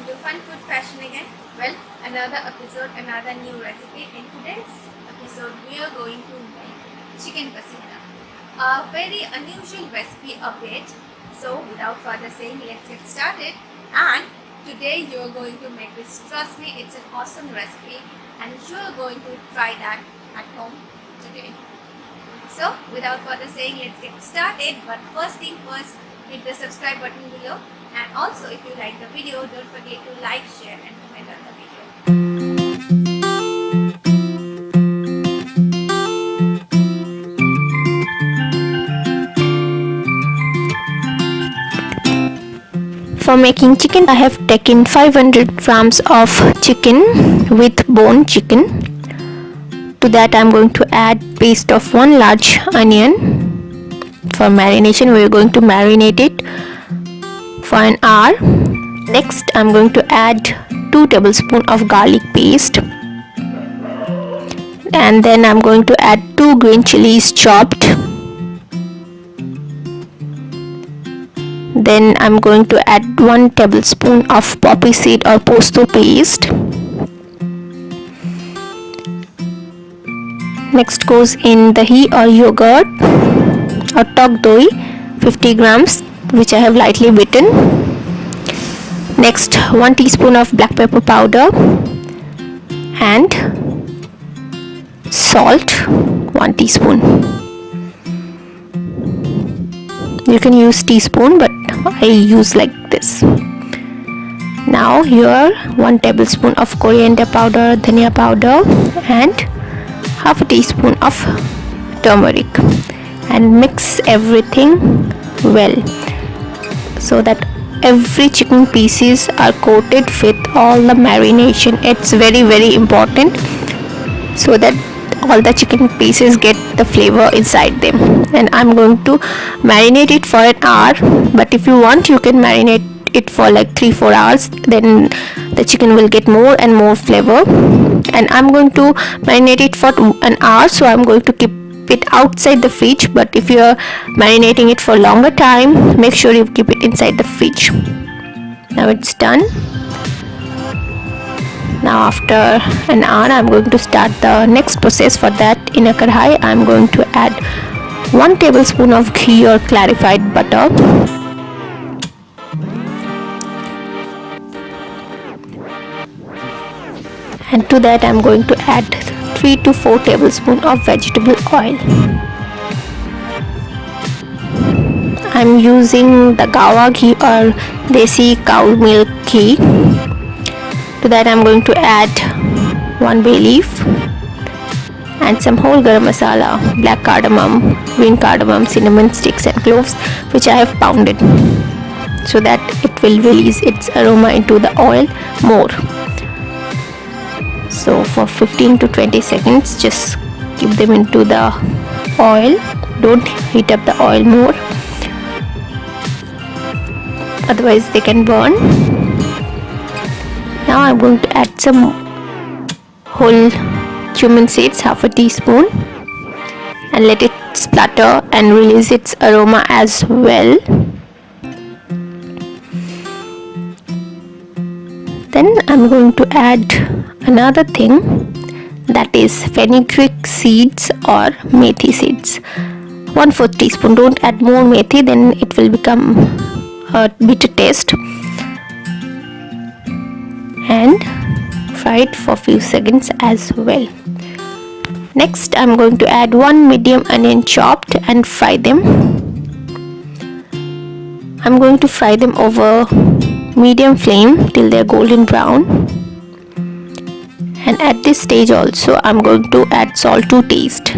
to Fun Food Fashion again. Well, another episode, another new recipe. In today's episode, we are going to make chicken pasanda. A very unusual recipe a bit. So without further saying, let's get started. And today you are going to make this. Trust me, it's an awesome recipe and you are going to try that at home today. So without further saying, let's get started. But first thing first, hit the subscribe button below. And also, if you like the video, don't forget to like, share and comment on the video. For making chicken, I have taken 500 grams of chicken with bone chicken. To that I am going to add paste of 1 large onion. For marination, we are going to marinate it for an hour. Next I am going to add 2 tablespoons of garlic paste, and then I am going to add 2 green chilies chopped. Then I am going to add 1 tablespoon of poppy seed or pesto paste. Next goes in dahi or yogurt or tok doi, 50 grams, which I have lightly beaten. Next 1 teaspoon of black pepper powder and salt 1 teaspoon. You can use teaspoon, but I use like this. Now here 1 tablespoon of coriander powder, dhania powder and half a teaspoon of turmeric, and mix everything well so that every chicken pieces are coated with all the marination. It's very important so that all the chicken pieces get the flavor inside them. And I'm going to marinate it for an hour, but if you want you can marinate it for like 3-4 hours, then the chicken will get more and more flavor. And I'm going to marinate it for an hour, so I'm going to keep it outside the fridge. But if you are marinating it for longer time, make sure you keep it inside the fridge. Now it's done. Now after an hour I'm going to start the next process. For that, in a kadhai I'm going to add 1 tablespoon of ghee or clarified butter, and to that I'm going to add 3 to 4 tablespoons of vegetable oil. I'm using the gawa ghee or desi cow milk ghee. To that I'm going to add 1 bay leaf and some whole garam masala, black cardamom, green cardamom, cinnamon sticks and cloves, which I have pounded so that it will release its aroma into the oil more. So for 15 to 20 seconds just keep them into the oil. Don't heat up the oil more, otherwise they can burn. Now I'm going to add some whole cumin seeds, half a teaspoon, and let it splutter and release its aroma as well. Then I'm going to add another thing, that is fenugreek seeds or methi seeds, 1/4 teaspoon. Don't add more methi, then it will become a bitter taste. And fry it for a few seconds as well. Next I'm going to add 1 medium onion chopped and fry them. I'm going to fry them over medium flame till they're golden brown. And at this stage also I'm going to add salt to taste.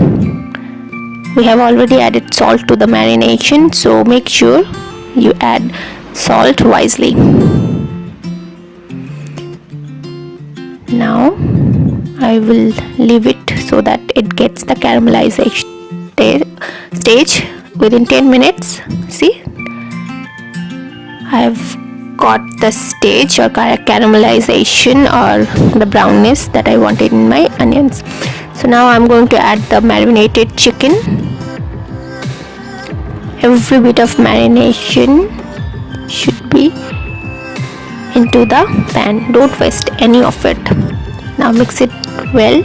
We have already added salt to the marination, so make sure you add salt wisely. Now I will leave it so that it gets the caramelization stage within 10 minutes. See, I have got the stage or caramelization or the brownness that I wanted in my onions. So now I'm going to add the marinated chicken. Every bit of marination should be into the pan. Don't waste any of it. Now mix it well.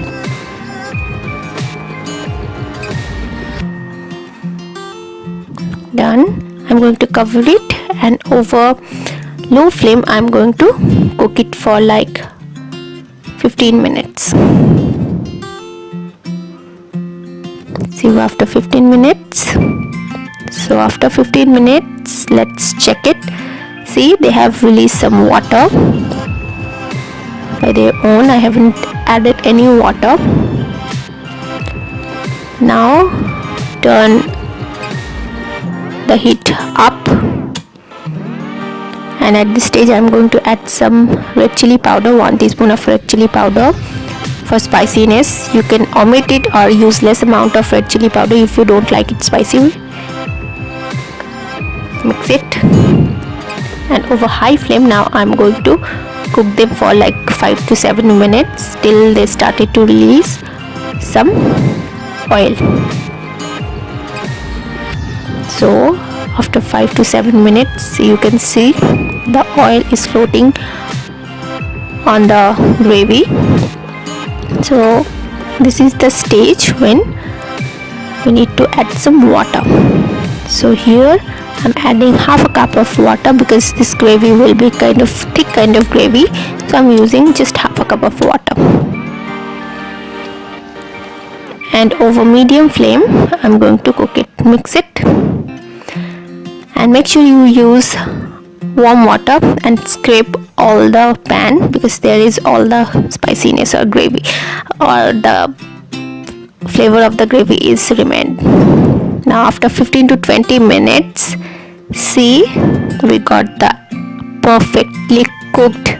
Done. I'm going to cover it, and over low flame I'm going to cook it for like 15 minutes. See, after 15 minutes. So after 15 minutes, let's check it. See, they have released some water by their own. I haven't added any water. Now turn the heat up, and at this stage I'm going to add some red chili powder, 1 teaspoon of red chili powder for spiciness. You can omit it or use less amount of red chili powder if you don't like it spicy. Mix it, and over high flame now I'm going to cook them for like 5 to 7 minutes till they started to release some oil. So after 5 to 7 minutes you can see the oil is floating on the gravy. So this is the stage when we need to add some water. So here I'm adding half a cup of water because this gravy will be kind of thick kind of gravy, so I'm using just half a cup of water. And over medium flame I'm going to cook it. Mix it, and make sure you use warm water and scrape all the pan because there is all the spiciness or gravy or the flavor of the gravy is remained. Now after 15 to 20 minutes, see, we got the perfectly cooked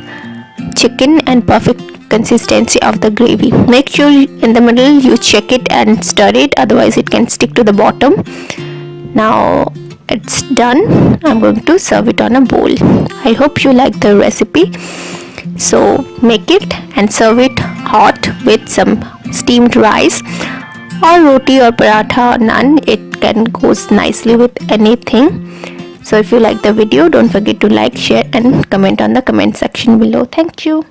chicken and perfect consistency of the gravy. Make sure in the middle you check it and stir it, otherwise it can stick to the bottom. Now it's done. I'm going to serve it on a bowl. I hope you like the recipe. So make it and serve it hot with some steamed rice or roti or paratha or naan. It can goes nicely with anything. So if you like the video, don't forget to like, share and comment on the comment section below. Thank you.